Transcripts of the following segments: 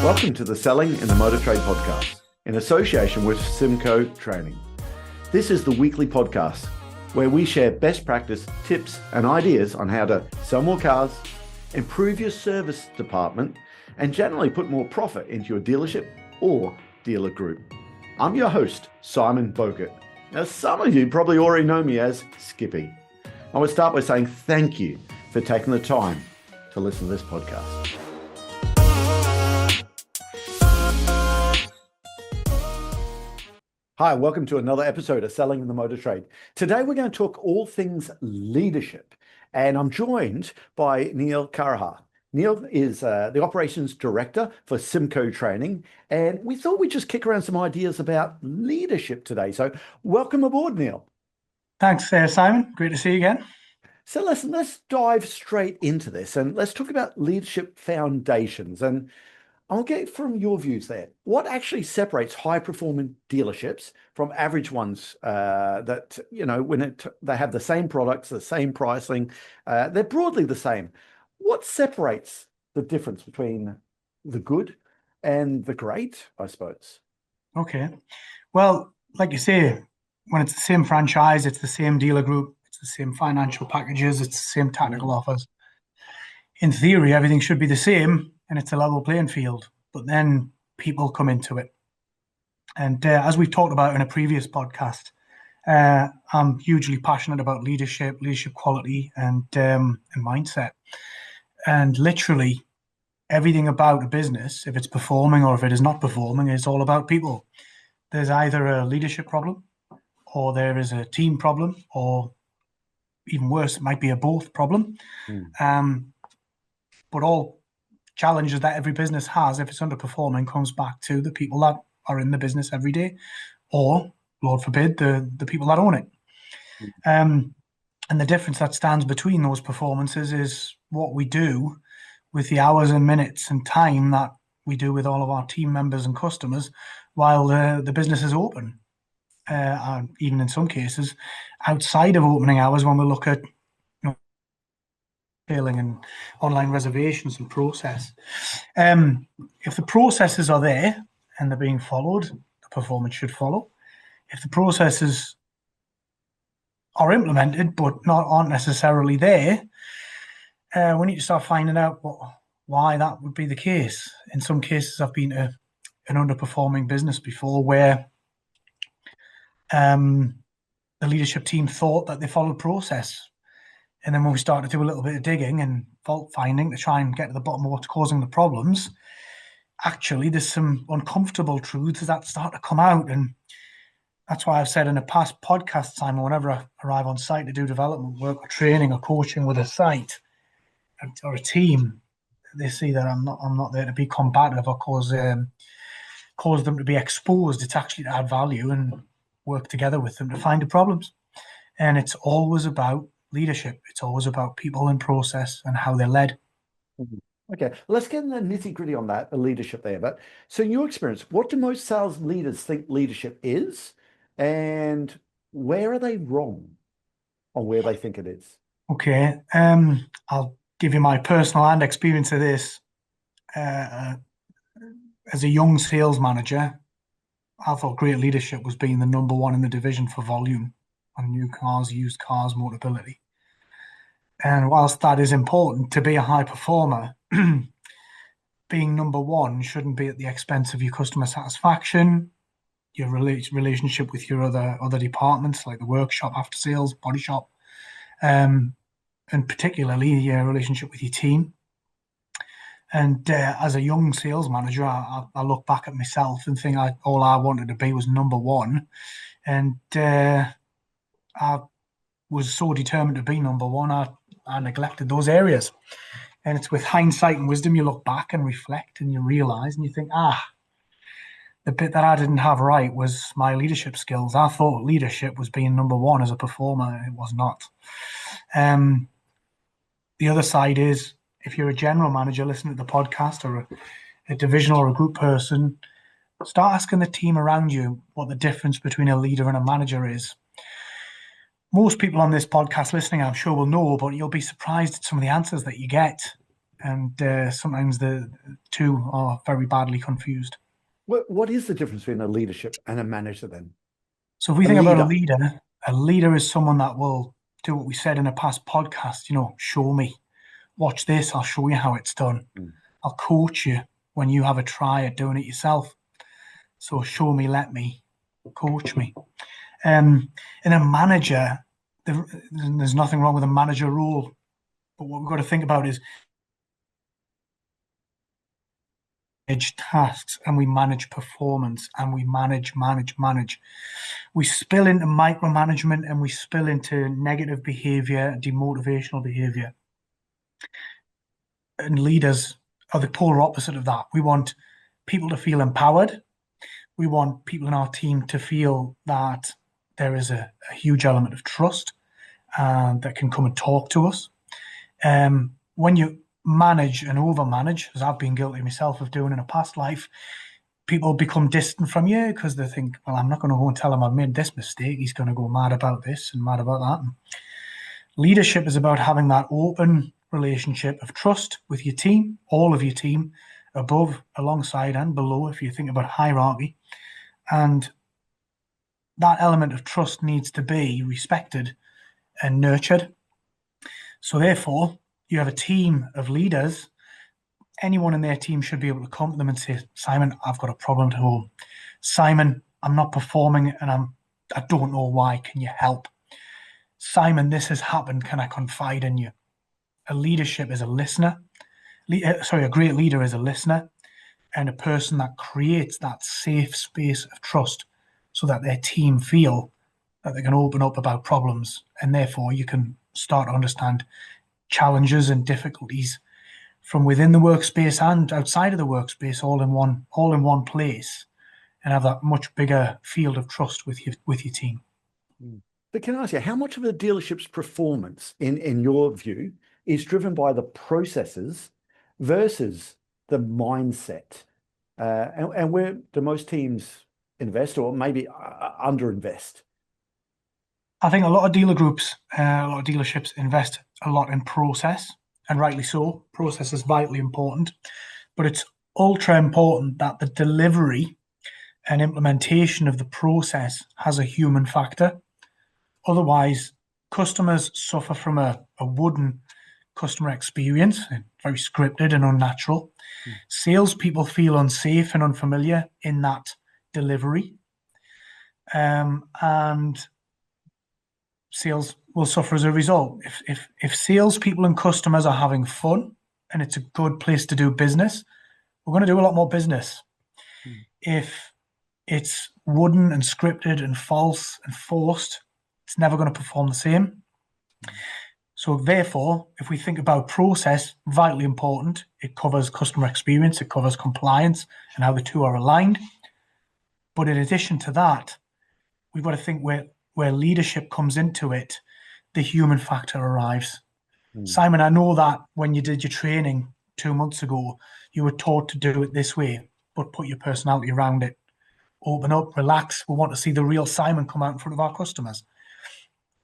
Welcome to the Selling in the Motor Trade podcast, in association with Symco Training. This is the weekly podcast where we share best practice, tips and ideas on how to sell more cars, improve your service department, and generally put more profit into your dealership or dealer group. I'm your host, Simon Bowkett. Now, some of you probably already know me as Skippy. I would start by saying thank you for taking the time to listen to this podcast. Hi, welcome to another episode of Selling in the Motor Trade. Today we're going to talk all things leadership, and I'm joined by Neil Carrahar. Neil is the Operations Director for Symco Training, and we thought we'd just kick around some ideas about leadership today. So welcome aboard, Neil. Thanks, Simon. Great to see you again. So let's dive straight into this, and let's talk about leadership foundations. And I'll get from your views there. What actually separates high-performing dealerships from average ones that, you know, when they have the same products, the same pricing, they're broadly the same. What separates the difference between the good and the great, I suppose? Okay. Well, like you say, when it's the same franchise, it's the same dealer group, it's the same financial packages, it's the same technical offers. In theory, everything should be the same, and it's a level playing field, but then people come into it. And as we've talked about in a previous podcast, I'm hugely passionate about leadership quality and mindset. And literally everything about a business, if it's performing or if it is not performing, is all about people. There's either a leadership problem or there is a team problem, or even worse, it might be a both problem. But all challenges that every business has, if it's underperforming, comes back to the people that are in the business every day, or, Lord forbid, the people that own it. And the difference that stands between those performances is what we do with the hours and minutes and time that we do with all of our team members and customers while the business is open. And even in some cases, outside of opening hours, when we look at and online reservations and process. If the processes are there and they're being followed, the performance should follow. If the processes are implemented but aren't necessarily there, we need to start finding out why that would be the case. In some cases, I've been to an underperforming business before where the leadership team thought that they followed process. And then when we started to do a little bit of digging and fault finding to try and get to the bottom of what's causing the problems, actually there's some uncomfortable truths that start to come out. And that's why I've said in a past podcast, Simon, whenever I arrive on site to do development work or training or coaching with a site or a team, they see that I'm not there to be combative or cause them to be exposed. It's actually to add value and work together with them to find the problems. And it's always about leadership. It's always about people and process and how they're led. Okay, let's get in the nitty gritty on that, the leadership there. But so in your experience, what do most sales leaders think leadership is, and where are they wrong on where they think it is? Okay, I'll give you my personal and experience of this. As a young sales manager, I thought great leadership was being the number one in the division for volume on new cars, used cars, Motability. And whilst that is important to be a high performer, being number one shouldn't be at the expense of your customer satisfaction, your relationship with your other departments like the workshop, after sales, body shop, and particularly your relationship with your team. And as a young sales manager, I look back at myself and think all I wanted to be was number one. And I was so determined to be number one, I neglected those areas. And it's with hindsight and wisdom, you look back and reflect and you realize and you think, the bit that I didn't have right was my leadership skills. I thought leadership was being number one as a performer. It was not. The other side is, if you're a general manager listening to the podcast, or a divisional or a group person, start asking the team around you what the difference between a leader and a manager is. Most people on this podcast listening, I'm sure, will know, but you'll be surprised at some of the answers that you get. and sometimes the two are very badly confused. What is the difference between a leadership and a manager then? So if we A think about leader. a leader is someone that will do what we said in a past podcast, show me, watch this, I'll show you how it's done. Mm. I'll coach you when you have a try at doing it yourself. So show me, let me, coach me. And a manager, there's nothing wrong with a manager role, but what we've got to think about is manage tasks, and we manage performance, and we manage. We spill into micromanagement, and we spill into negative behavior, demotivational behavior. And leaders are the polar opposite of that. We want people to feel empowered. We want people in our team to feel that there is a huge element of trust and that can come and talk to us. When you manage and overmanage, as I've been guilty myself of doing in a past life, people become distant from you because they think, well, I'm not going to go and tell him I've made this mistake. He's going to go mad about this and mad about that. And leadership is about having that open relationship of trust with your team, all of your team, above, alongside, and below, if you think about hierarchy. And that element of trust needs to be respected and nurtured. So therefore, you have a team of leaders. Anyone in their team should be able to come to them and say, Simon, I've got a problem at home. Simon, I'm not performing and I don't know why. Can you help? Simon, this has happened. Can I confide in you? A leadership is a listener. A great leader is a listener and a person that creates that safe space of trust so that their team feel that they can open up about problems, and therefore you can start to understand challenges and difficulties from within the workspace and outside of the workspace, all in one place, and have that much bigger field of trust with your team. But can I ask you, how much of a dealership's performance, in your view, is driven by the processes versus the mindset? And where do most teams invest, or maybe underinvest? I think a lot of dealer groups, a lot of dealerships invest a lot in process, and rightly so. Process is vitally important, but it's ultra important that the delivery and implementation of the process has a human factor. Otherwise, customers suffer from a wooden customer experience, very scripted and unnatural. Salespeople feel unsafe and unfamiliar in that delivery. And sales will suffer as a result. If salespeople and customers are having fun and it's a good place to do business, we're going to do a lot more business. If it's wooden and scripted and false and forced, it's never going to perform the same. So therefore, if we think about process, vitally important, it covers customer experience, it covers compliance and how the two are aligned. But in addition to that, we've got to think where leadership comes into it, the human factor arrives. Simon, I know that when you did your training 2 months ago, you were taught to do it this way, but put your personality around it. Open up, relax. We want to see the real Simon come out in front of our customers.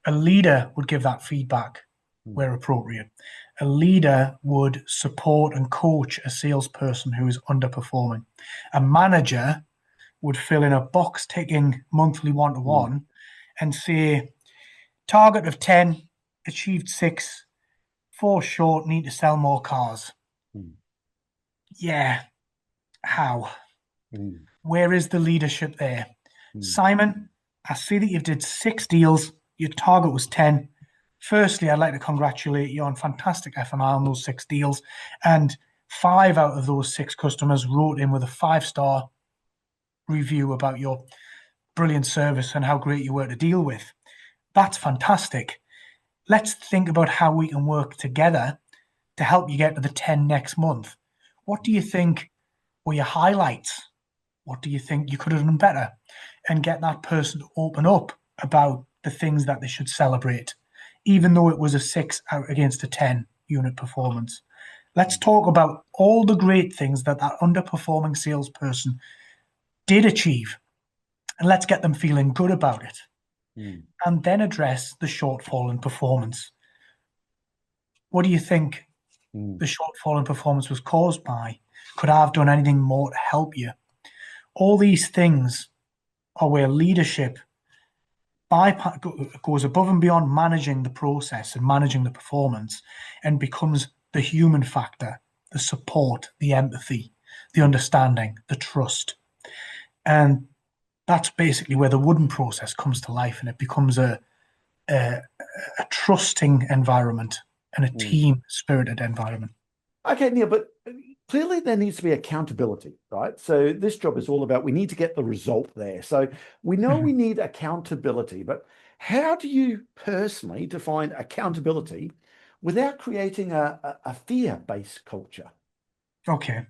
A leader would give that feedback where appropriate. A leader would support and coach a salesperson who is underperforming. A manager would fill in a box ticking monthly one-to-one and say, target of 10, achieved 6, 4 short, need to sell more cars. Yeah, how? Where is the leadership there? Simon, I see that you've did 6 deals. Your target was 10. Firstly, I'd like to congratulate you on fantastic F&I on those 6 deals. And 5 out of those 6 customers wrote in with a 5-star review about your brilliant service and how great you were to deal with. That's fantastic. Let's think about how we can work together to help you get to the 10 next month. What do you think were your highlights? What do you think you could have done better? And get that person to open up about the things that they should celebrate, even though it was a 6 out against a 10 unit performance. Let's talk about all the great things that underperforming salesperson did achieve, and let's get them feeling good about it. And then address the shortfall in performance. What do you think the shortfall in performance was caused by? Could I have done anything more to help you? All these things are where leadership goes above and beyond managing the process and managing the performance and becomes the human factor, the support, the empathy, the understanding, the trust. And that's basically where the wooden process comes to life, and it becomes a trusting environment and a team spirited environment. Okay, Neil, but clearly there needs to be accountability, right? So this job is all about, we need to get the result there. So we know we need accountability, but how do you personally define accountability without creating a fear-based culture? Okay.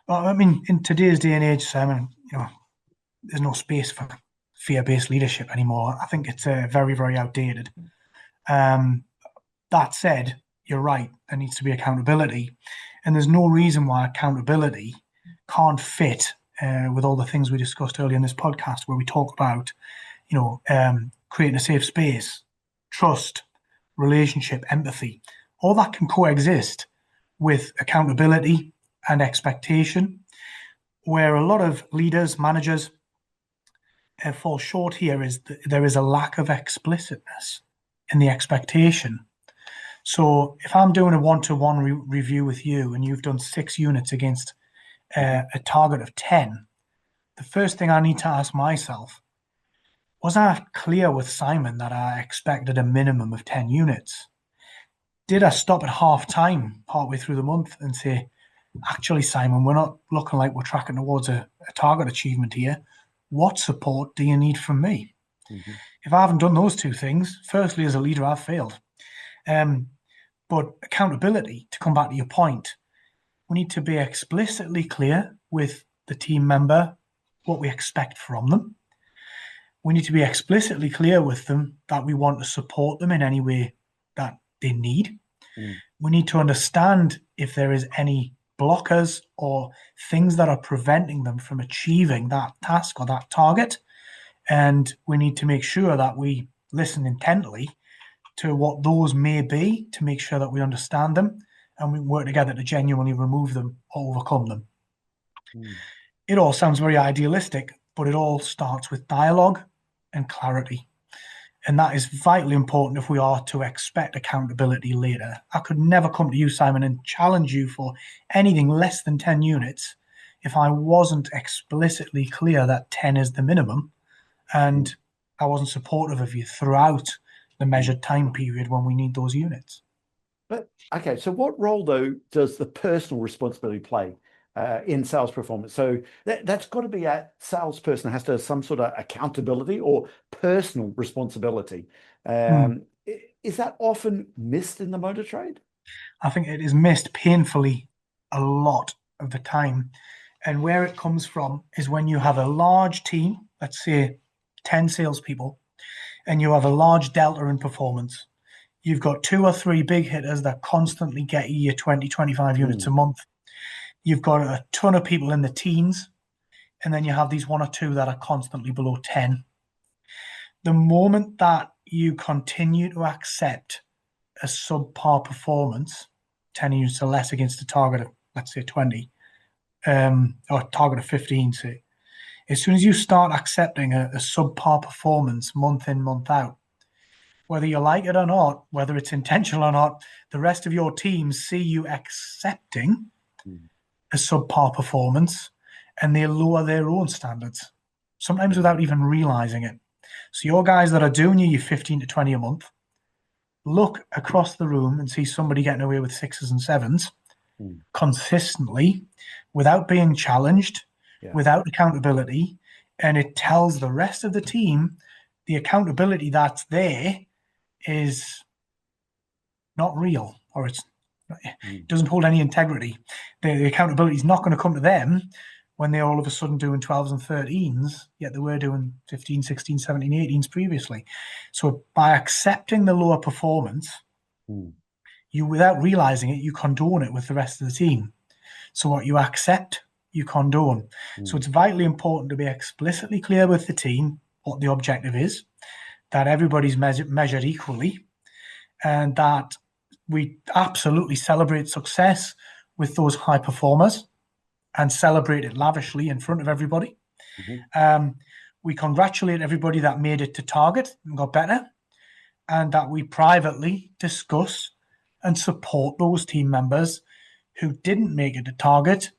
Well, I mean, in today's day and age, Simon, there's no space for fear-based leadership anymore. I think it's very, very outdated. That said, you're right. There needs to be accountability, and there's no reason why accountability can't fit with all the things we discussed earlier in this podcast, where we talk about, creating a safe space, trust, relationship, empathy. All that can coexist with accountability and expectation. Where a lot of leaders, managers fall short here is that there is a lack of explicitness in the expectation. So if I'm doing a one-to-one review with you and you've done 6 units against a target of 10, the first thing I need to ask myself, was I clear with Simon that I expected a minimum of 10 units? Did I stop at half time partway through the month and say, actually, Simon, we're not looking like we're tracking towards a target achievement here. What support do you need from me? If I haven't done those 2 things, firstly, as a leader, I've failed. But accountability, to come back to your point, we need to be explicitly clear with the team member what we expect from them. We need to be explicitly clear with them that we want to support them in any way that they need. We need to understand if there is any blockers or things that are preventing them from achieving that task or that target. And we need to make sure that we listen intently to what those may be to make sure that we understand them and we work together to genuinely remove them or overcome them. It all sounds very idealistic, but it all starts with dialogue and clarity. And that is vitally important if we are to expect accountability later. I could never come to you, Simon, and challenge you for anything less than 10 units if I wasn't explicitly clear that 10 is the minimum and I wasn't supportive of you throughout the measured time period when we need those units. But okay, so what role though does the personal responsibility play in sales performance? So that's got to be a salesperson has to have some sort of accountability or personal responsibility. Is that often missed in the motor trade? I think it is missed painfully a lot of the time. And where it comes from is when you have a large team, let's say 10 salespeople, and you have a large delta in performance. You've got 2 or 3 big hitters that constantly get you 20, 25 units a month. You've got a ton of people in the teens, and then you have these 1 or 2 that are constantly below 10. The moment that you continue to accept a subpar performance, 10 units or less against a target of, let's say, 20, or a target of 15, say, as soon as you start accepting a subpar performance month in, month out, whether you like it or not, whether it's intentional or not, the rest of your team see you accepting a subpar performance and they lower their own standards, sometimes without even realizing it. So your guys that are doing your 15 to 20 a month, look across the room and see somebody getting away with 6s and 7s consistently without being challenged, without accountability, and it tells the rest of the team the accountability that's there is not real, or it doesn't hold any integrity. The accountability is not going to come to them when they're all of a sudden doing 12s and 13s, yet they were doing 15, 16, 17, 18s previously. So by accepting the lower performance, you, without realizing it, you condone it with the rest of the team. So what you accept, you condone. So it's vitally important to be explicitly clear with the team what the objective is, that everybody's measured equally, and that we absolutely celebrate success with those high performers and celebrate it lavishly in front of everybody. We congratulate everybody that made it to target and got better, and that we privately discuss and support those team members who didn't make it to target,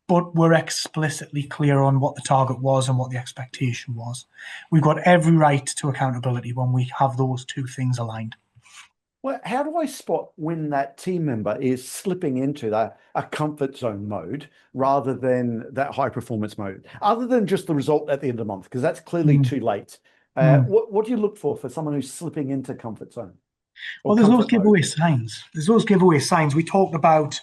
but were explicitly clear on what the target was and what the expectation was. We've got every right to accountability when we have those two things aligned. Well, how do I spot when that team member is slipping into a comfort zone mode rather than that high performance mode, other than just the result at the end of the month? Because that's clearly too late. What do you look for someone who's slipping into comfort zone? Well, there's those giveaway signs. There's those giveaway signs we talked about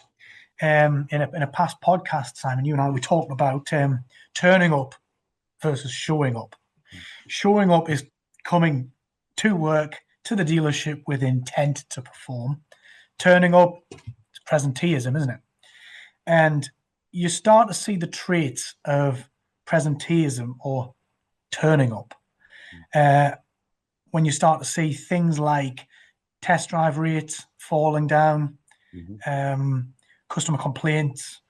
in a past podcast, Simon. You and I, we talked about turning up versus showing up. Showing up is coming to work, to the dealership with intent to perform. Turning up, it's presenteeism, isn't it? And you start to see the traits of presenteeism or turning up when you start to see things like test drive rates falling down, customer complaints.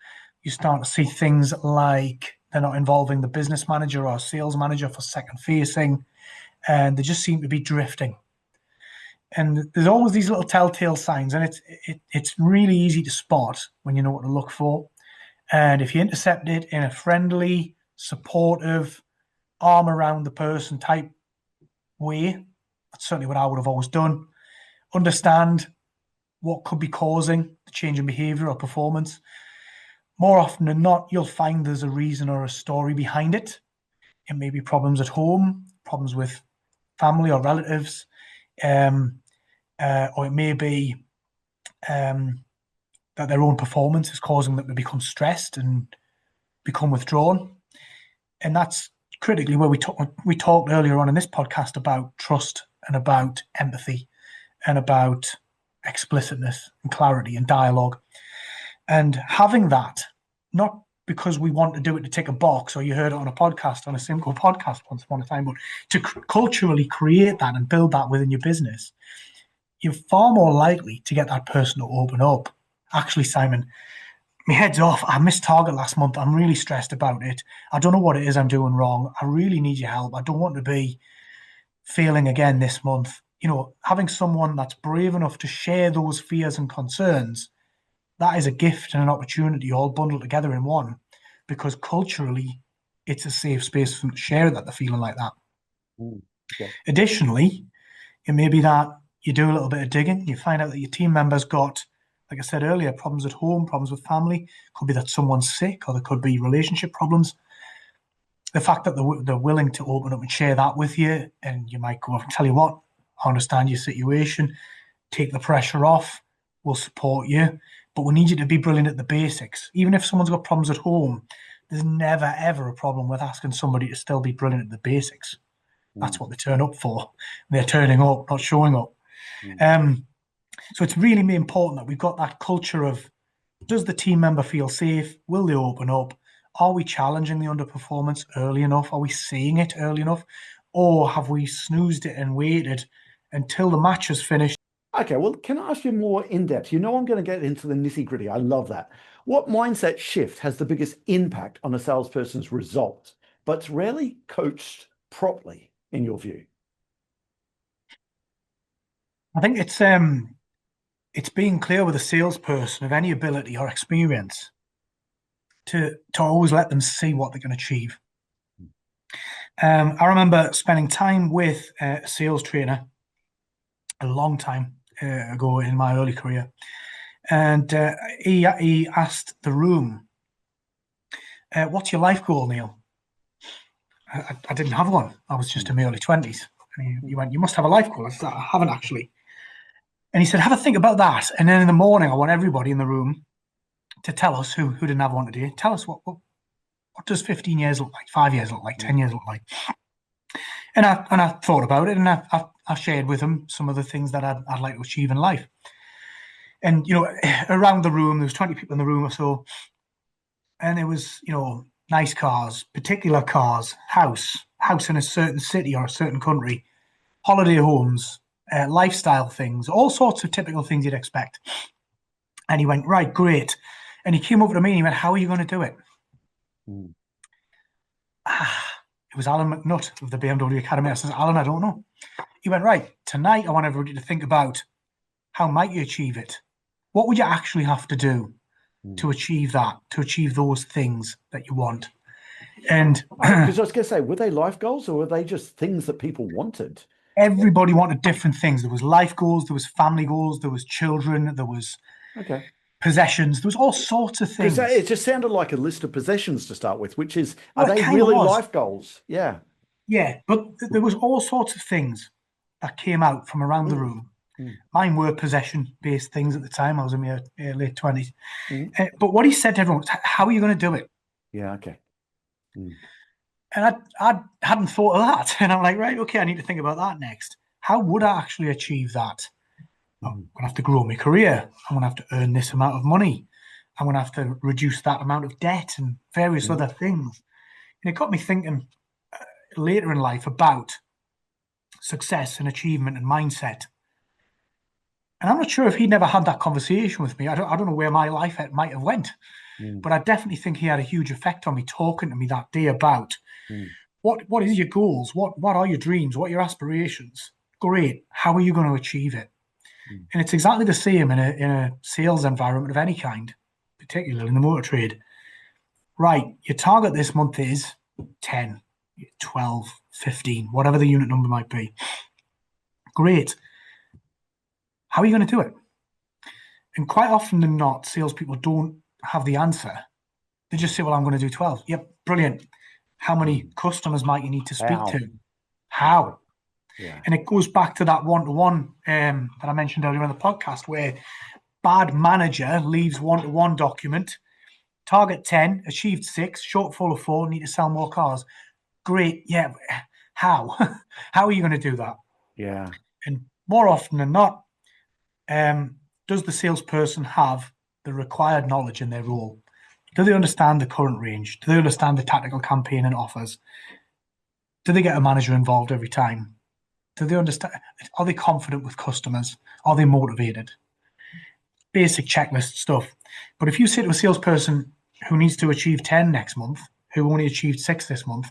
You start to see things like they're not involving the business manager or sales manager for second facing, and they just seem to be drifting. And there's always these little telltale signs, and it's really easy to spot when you know what to look for. And if you intercept it in a friendly, supportive, arm around the person type way, that's certainly what I would have always done. Understand what could be causing the change in behavior or performance. More often than not, you'll find there's a reason or a story behind it. It may be problems at home, problems with family or relatives, or it may be that their own performance is causing them to become stressed and become withdrawn. And that's critically where we talked earlier on in this podcast about trust and about empathy and about explicitness and clarity and dialogue. And having that, not because we want to do it to tick a box, or you heard it on a podcast, on a Symco podcast once upon a time, but to culturally create that and build that within your business, you're far more likely to get that person to open up. Actually, Simon, my head's off. I missed target last month. I'm really stressed about it. I don't know what it is I'm doing wrong. I really need your help. I don't want to be failing again this month. You know, having someone that's brave enough to share those fears and concerns, that is a gift and an opportunity all bundled together in one, because culturally it's a safe space for them to share that they're feeling like that. Okay. Additionally, it may be that you do a little bit of digging, you find out that your team members got, like I said earlier, problems at home, problems with family. Could be that someone's sick, or there could be relationship problems. The fact that they're willing to open up and share that with you, and you might go, tell you what, I understand your situation, take the pressure off, we'll support you, but we need you to be brilliant at the basics. Even if someone's got problems at home, there's never, ever a problem with asking somebody to still be brilliant at the basics. That's what they turn up for. They're turning up, not showing up. So it's really important that we've got that culture of, does the team member feel safe? Will they open up? Are we challenging the underperformance early enough? Are we seeing it early enough? Or have we snoozed it and waited until the match is finished? Okay, well, can I ask you more in depth? You know, I'm going to get into the nitty gritty. I love that. What mindset shift has the biggest impact on a salesperson's result, but's rarely coached properly, in your view? I think it's being clear with a salesperson of any ability or experience to always let them see what they can achieve. I remember spending time with a sales trainer a long time ago in my early career, and he asked the room, "What's your life goal, Neil?" I didn't have one. I was just in my early 20s. And he went, "You must have a life goal." I said, "I haven't actually." And he said, "Have a think about that. And then in the morning, I want everybody in the room to tell us who didn't have one today. Tell us what does 15 years look like, 5 years look like, 10 years look like." And I thought about it, and I shared with him some of the things that I'd like to achieve in life. And, you know, around the room, there was 20 people in the room or so. And it was, you know, nice cars, particular cars, house in a certain city or a certain country, holiday homes, lifestyle things, all sorts of typical things you'd expect. And he went, right, great. And he came over to me and he went, how are you going to do it? Mm. It was Alan McNutt of the BMW Academy. I says, Alan, I don't know. He went, right, tonight I want everybody to think about how might you achieve it? What would you actually have to do to achieve that, to achieve those things that you want? And because I was going to say, were they life goals or were they just things that people wanted? everybody wanted different things. There was life goals, there was family goals, there was children, there was Okay. possessions, there was all sorts of things. Because it just sounded like a list of possessions to start with, which is, are Well, it they kind of really was. life goals? Yeah. Yeah, but there was all sorts of things that came out from around the room. Mine were possession-based things at the time. I was in my late 20s. But what he said to everyone was, how are you going to do it? Yeah, okay. And I hadn't thought of that. And I'm like, right, okay, I need to think about that next. How would I actually achieve that? I'm going to have to grow my career. I'm going to have to earn this amount of money. I'm going to have to reduce that amount of debt and various other things. And it got me thinking later in life about success and achievement and mindset. And I'm not sure if he'd never had that conversation with me. I don't know where my life might have went. But I definitely think he had a huge effect on me, talking to me that day about what is your goals? What are your dreams? What are your aspirations? Great. How are you going to achieve it? And it's exactly the same in a sales environment of any kind, particularly in the motor trade. Right, your target this month is 10, 12, 15, whatever the unit number might be. Great. How are you going to do it? And quite often than not, salespeople don't have the answer. They just say, well, I'm going to do 12. Yep, brilliant. How many customers might you need to speak to? How? Yeah. And it goes back to that one-to-one that I mentioned earlier in the podcast, where bad manager leaves one-to-one document, target 10, achieved 6, shortfall of 4, need to sell more cars. Great. Yeah. How? How are you going to do that? Yeah. And more often than not, does the salesperson have the required knowledge in their role? Do they understand the current range? Do they understand the tactical campaign and offers? Do they get a manager involved every time? Do they understand? Are they confident with customers? Are they motivated? Basic checklist stuff. But if you say to a salesperson who needs to achieve 10 next month, who only achieved 6 this month,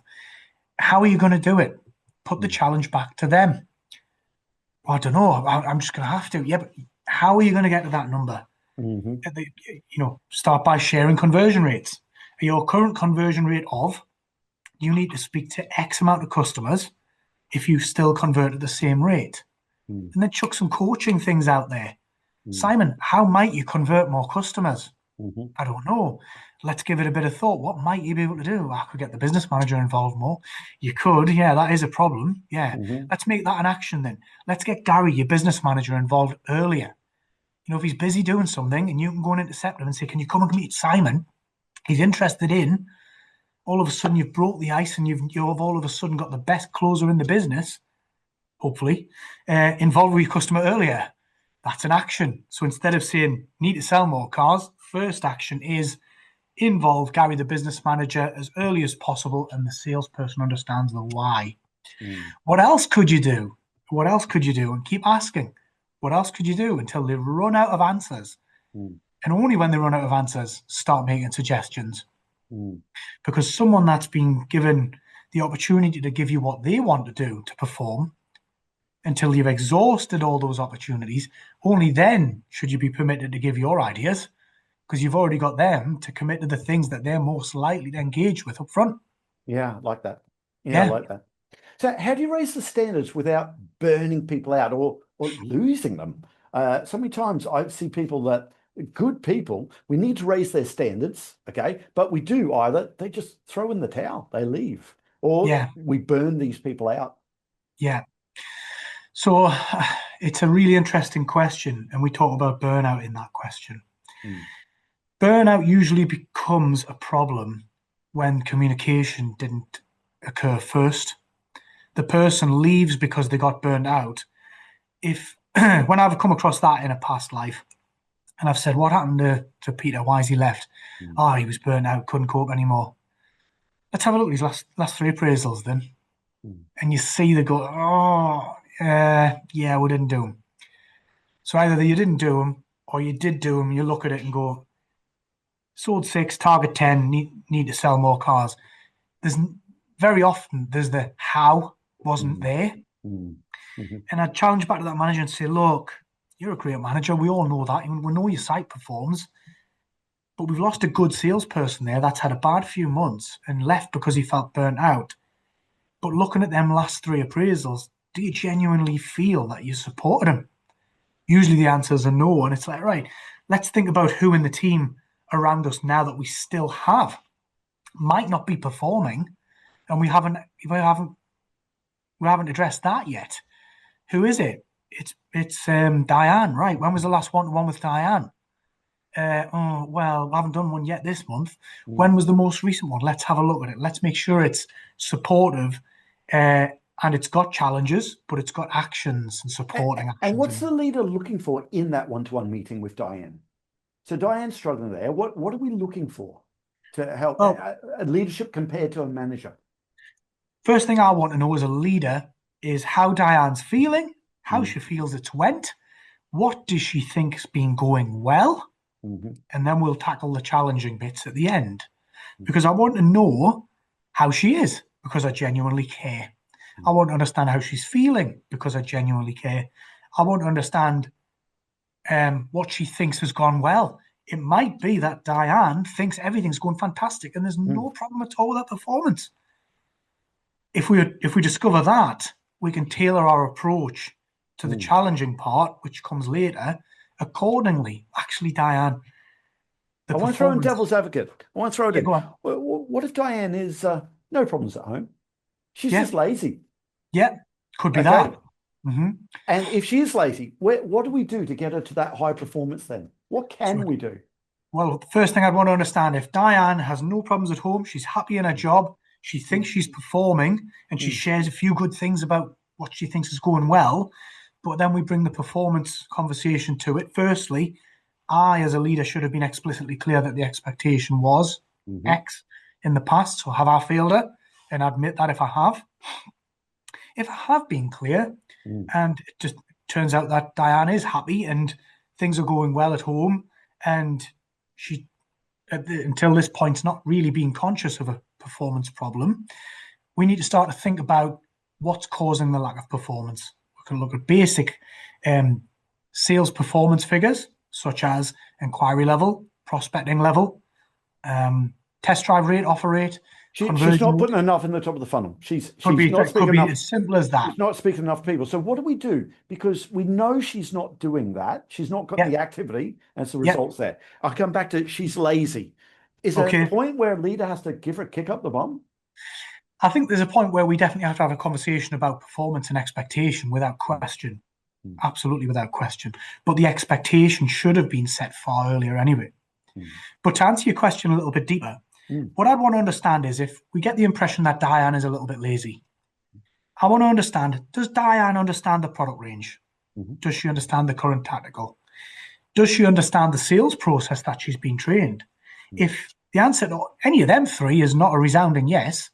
how are you going to do it? Put the challenge back to them. Well, I don't know. I'm just going to have to. Yeah, but how are you going to get to that number? Start by sharing conversion rates. Your current conversion rate of, you need to speak to X amount of customers if you still convert at the same rate. And then chuck some coaching things out there. Simon, how might you convert more customers? I don't know. Let's give it a bit of thought. What might you be able to do? I could get the business manager involved more. You could. Yeah, that is a problem. Yeah. Let's make that an action then. Let's get Gary, your business manager, involved earlier. You know, if he's busy doing something and you can go and intercept him and say, can you come and meet Simon? He's interested in. All of a sudden, you've broke the ice and you've all of a sudden got the best closer in the business, hopefully, involved with your customer earlier. That's an action. So instead of saying, need to sell more cars, first action is involve Gary, the business manager, as early as possible, and the salesperson understands the why. What else could you do? What else could you do? And keep asking. What else could you do until they run out of answers? And only when they run out of answers, start making suggestions. Because someone that's been given the opportunity to give you what they want to do to perform until you've exhausted all those opportunities, only then should you be permitted to give your ideas, because you've already got them to commit to the things that they're most likely to engage with up front. Yeah, I like that. Yeah, I like that. So how do you raise the standards without burning people out or losing them? So many times I see people that, good people, we need to raise their standards, okay? But we do either, they just throw in the towel, they leave, or we burn these people out. Yeah. So it's a really interesting question, and we talk about burnout in that question. Burnout usually becomes a problem when communication didn't occur first. The person leaves because they got burned out. When I've come across that in a past life, and I've said, what happened to Peter? Why is he left? He was burnt out, couldn't cope anymore. Let's have a look at his last 3 appraisals then. And you see they go, Yeah, we didn't do them. So either you didn't do them or you did do them. You look at it and go, sold 6, target 10, need to sell more cars. Very often there's the how wasn't there. And I'd challenge back to that manager and say, look, you're a great manager. We all know that. We know your site performs. But we've lost a good salesperson there that's had a bad few months and left because he felt burnt out. But looking at them last 3 appraisals, do you genuinely feel that you supported him? Usually the answers are no. And it's like, right, let's think about who in the team around us now that we still have might not be performing. And we haven't addressed that yet. Who is it? It's Diane, right? When was the last one-to-one with Diane? Well, I haven't done one yet this month. When was the most recent one? Let's have a look at it. Let's make sure it's supportive, and it's got challenges, but it's got actions and supporting actions. And what's the leader looking for in that one-to-one meeting with Diane? So Diane's struggling there. What are we looking for to help a leadership compared to a manager? First thing I want to know as a leader is how Diane's feeling, how she feels it's went, what does she think's been going well, and then we'll tackle the challenging bits at the end. Because I want to know how she is, because I genuinely care. I want to understand how she's feeling, because I genuinely care. I want to understand what she thinks has gone well. It might be that Diane thinks everything's going fantastic and there's no problem at all with that performance. If we discover that, we can tailor our approach to the challenging part, which comes later, accordingly. Actually, Diane, I want to throw in devil's advocate. I want to throw it in. Go on. What if Diane is no problems at home? She's just lazy. Yeah, could be that. And if she is lazy, what do we do to get her to that high performance then? What can we do? Well, the first thing I'd want to understand, if Diane has no problems at home, she's happy in her job, she thinks she's performing, and she shares a few good things about what she thinks is going well, but then we bring the performance conversation to it. Firstly, I, as a leader, should have been explicitly clear that the expectation was X in the past. So have I failed her? And admit that if I have. If I have been clear, and it just turns out that Diane is happy and things are going well at home, and she, until this point, not really being conscious of a performance problem, we need to start to think about what's causing the lack of performance. We can look at basic sales performance figures, such as inquiry level, prospecting level, test drive rate, offer rate. She's not putting enough in the top of the funnel. She's not speaking enough. As simple as that. She's not speaking enough people. So what do we do? Because we know she's not doing that. She's not got the activity and the results there. I'll come back to she's lazy. Is there a point where a leader has to give her a kick up the bum? I think there's a point where we definitely have to have a conversation about performance and expectation without question. Absolutely without question. But the expectation should have been set far earlier anyway. But to answer your question a little bit deeper, what I'd want to understand is if we get the impression that Diane is a little bit lazy, I want to understand, does Diane understand the product range? Does she understand the current tactical? Does she understand the sales process that she's been trained? If the answer to any of them 3 is not a resounding yes,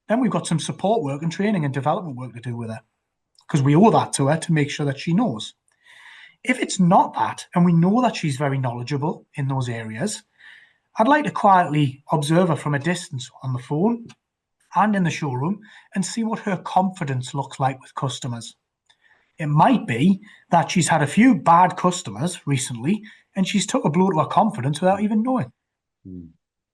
then we've got some support work and training and development work to do with her, because we owe that to her to make sure that she knows. If it's not that, and we know that she's very knowledgeable in those areas, I'd like to quietly observe her from a distance on the phone and in the showroom and see what her confidence looks like with customers. It might be that she's had a few bad customers recently and she's took a blow to her confidence without even knowing.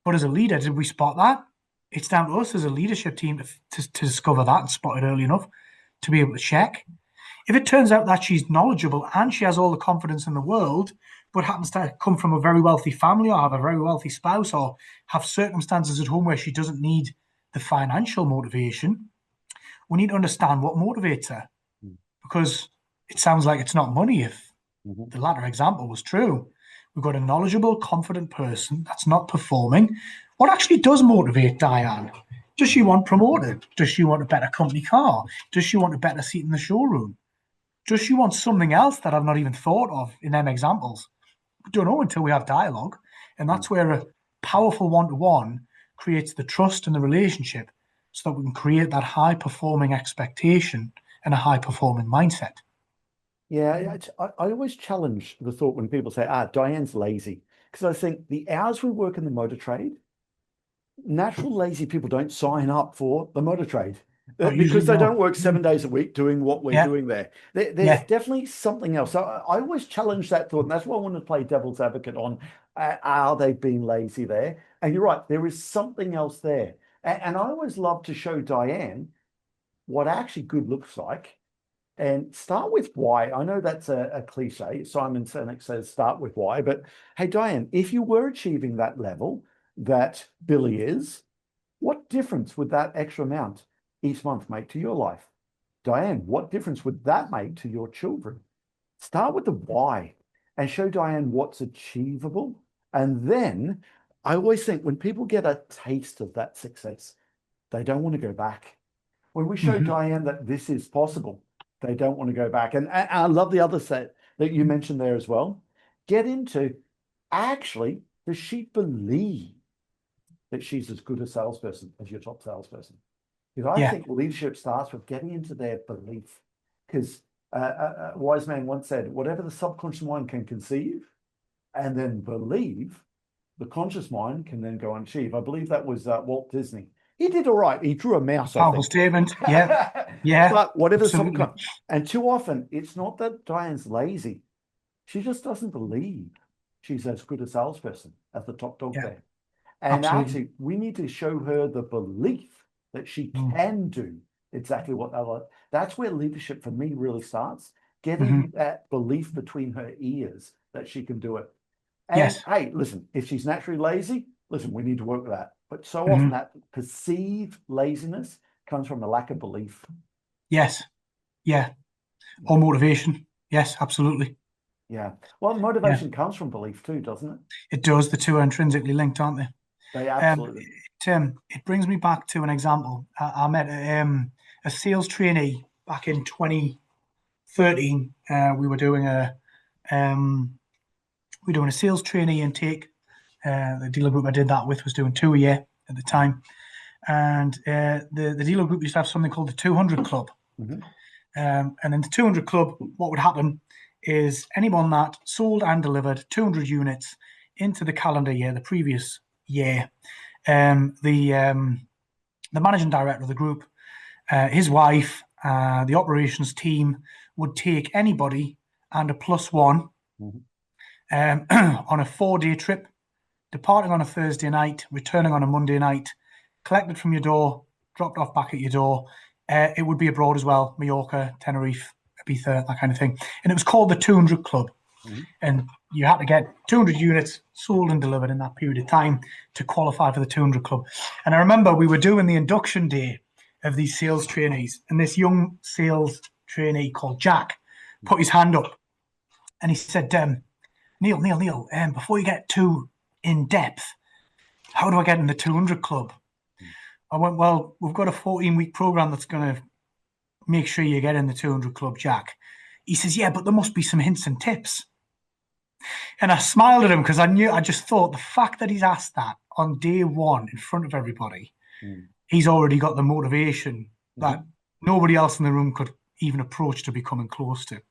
But as a leader, did we spot that? It's down to us as a leadership team to discover that and spot it early enough to be able to check. If it turns out that she's knowledgeable and she has all the confidence in the world, but happens to come from a very wealthy family or have a very wealthy spouse or have circumstances at home where she doesn't need the financial motivation, we need to understand what motivates her. Because it sounds like it's not money if the latter example was true. We've got a knowledgeable, confident person that's not performing. What actually does motivate Diane? Does she want promoted? Does she want a better company car? Does she want a better seat in the showroom? Does she want something else that I've not even thought of in them examples? We don't know until we have dialogue. And that's where a powerful one-to-one creates the trust and the relationship so that we can create that high-performing expectation and a high-performing mindset. Yeah, I always challenge the thought when people say, Diane's lazy. Because I think the hours we work in the motor trade, natural lazy people don't sign up for the motor trade because they don't work 7 days a week doing what we're doing there. There's definitely something else. So I always challenge that thought. And that's why I want to play devil's advocate on, are they being lazy there? And you're right, there is something else there. And I always love to show Diane what actually good looks like. And start with why. I know that's a cliche. Simon Sinek says start with why. But hey, Diane, if you were achieving that level that Billy is, what difference would that extra amount each month make to your life? Diane, what difference would that make to your children? Start with the why and show Diane what's achievable. And then I always think when people get a taste of that success, they don't want to go back. When we show Diane that this is possible, they don't want to go back. And I love the other set that you mentioned there as well. Get into, actually, does she believe that she's as good a salesperson as your top salesperson? Because I think leadership starts with getting into their belief. Because a wise man once said, whatever the subconscious mind can conceive and then believe, the conscious mind can then go and achieve. I believe that was Walt Disney. He did all right. He drew a mouse, I think. Powerful statement. Yeah. But whatever the subconscious. And too often, it's not that Diane's lazy. She just doesn't believe she's as good a salesperson as the top dog there. And actually, we need to show her the belief that she can do exactly what they like. That's where leadership for me really starts. Getting that belief between her ears that she can do it. And hey, listen, if she's naturally lazy, listen, we need to work with that. But so often that perceived laziness comes from a lack of belief. Yes. Yeah. Or motivation. Yes, absolutely. Yeah. Well, motivation comes from belief too, doesn't it? It does. The two are intrinsically linked, aren't they? They absolutely. It brings me back to an example. I met a sales trainee back in 2013. We were doing a sales trainee intake. The dealer group I did that with was doing 2 a year at the time. And the dealer group used to have something called the 200 Club. And in the 200 Club, what would happen is anyone that sold and delivered 200 units into the calendar year, the previous year, the managing director of the group, his wife, the operations team would take anybody and a +1 on a 4-day trip, departing on a Thursday night, returning on a Monday night, collected from your door, dropped off back at your door. It would be abroad as well, Mallorca, Tenerife, Ibiza, that kind of thing. And it was called the 200 Club. And you had to get 200 units sold and delivered in that period of time to qualify for the 200 Club. And I remember we were doing the induction day of these sales trainees, and this young sales trainee called Jack put his hand up and he said, Neil, before you get too in depth, how do I get in the 200 Club? I went, well, we've got a 14-week program that's going to make sure you get in the 200 Club, Jack. He says, yeah, but there must be some hints and tips. And I smiled at him because I just thought the fact that he's asked that on day one in front of everybody, he's already got the motivation that nobody else in the room could even approach to be coming close to.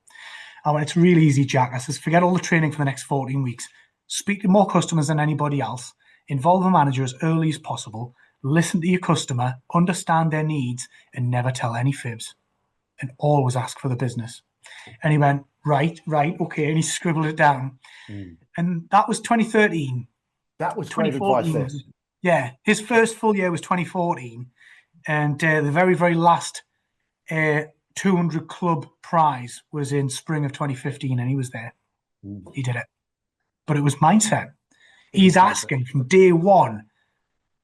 I went, it's really easy, Jack. I says, forget all the training for the next 14 weeks. Speak to more customers than anybody else. Involve the manager as early as possible. Listen to your customer, understand their needs, and never tell any fibs. And always ask for the business. And he went, right, okay. And he scribbled it down. And that was 2013. That was 2014. Yeah, his first full year was 2014. And the very, very last 200 Club prize was in spring of 2015. And he was there. He did it. But it was mindset. He's asking from day one,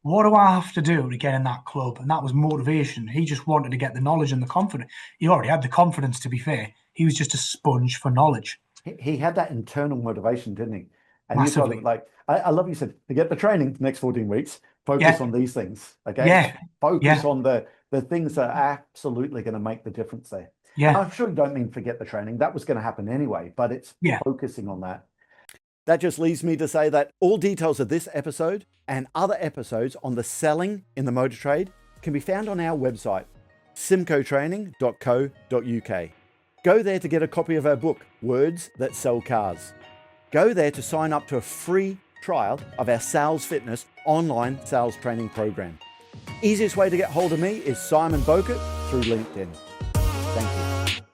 what do I have to do to get in that club? And that was motivation. He just wanted to get the knowledge and the confidence. He already had the confidence, to be fair. He was just a sponge for knowledge. He had that internal motivation, didn't he? And Massively. you told him, I love you said, to get the training the next 14 weeks, focus on these things. Okay. Focus on the things that are absolutely going to make the difference there. I'm sure you don't mean forget the training. That was going to happen anyway, but it's focusing on that. That just leaves me to say that all details of this episode and other episodes on the selling in the motor trade can be found on our website, simcotraining.co.uk. Go there to get a copy of our book, Words That Sell Cars. Go there to sign up to a free trial of our Sales Fitness online sales training program. Easiest way to get hold of me is Simon Bowkett through LinkedIn. Thank you.